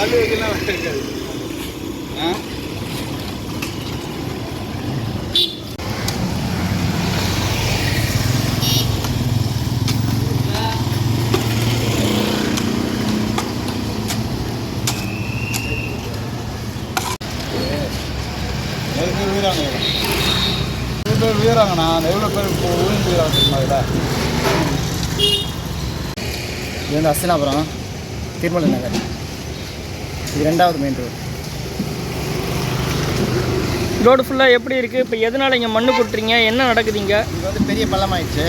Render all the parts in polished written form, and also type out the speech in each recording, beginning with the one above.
கல் வைக்கலாம் இருக்காது. வீராங்கண்ணா எவ்வளோ பேர் இப்போ விழுந்து வீராங்க அதில். இது வந்து அஸ்தினாபுரம் திருமலை நகர், இது 2வது மெயின் ரோடு. ரோடு ஃபுல்லாக எப்படி இருக்குது? இப்போ எதனால் இங்கே மண்ணு கொட்டுறீங்க? என்ன நடக்குதுங்க? இது வந்து பெரிய பள்ளமாயிடுச்சு,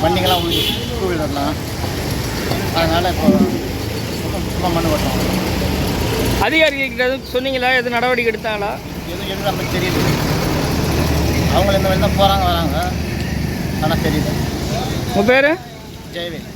வண்டிங்கெல்லாம் உள்ள டூ வீலர்லாம், அதனால் இப்போ சும்மா மண்ணு கொட்டோம். அதிகாரிகிட்ட சொன்னீங்களா? எதுவும் நடவடிக்கை எடுத்தாங்களா? எதுவும் நமக்கு தெரியுது, அவங்க இந்த வழி தான் போகிறாங்க வராங்க, ஆனால் தெரியுது. உங்கள் பேர்? ஜெயவேல்.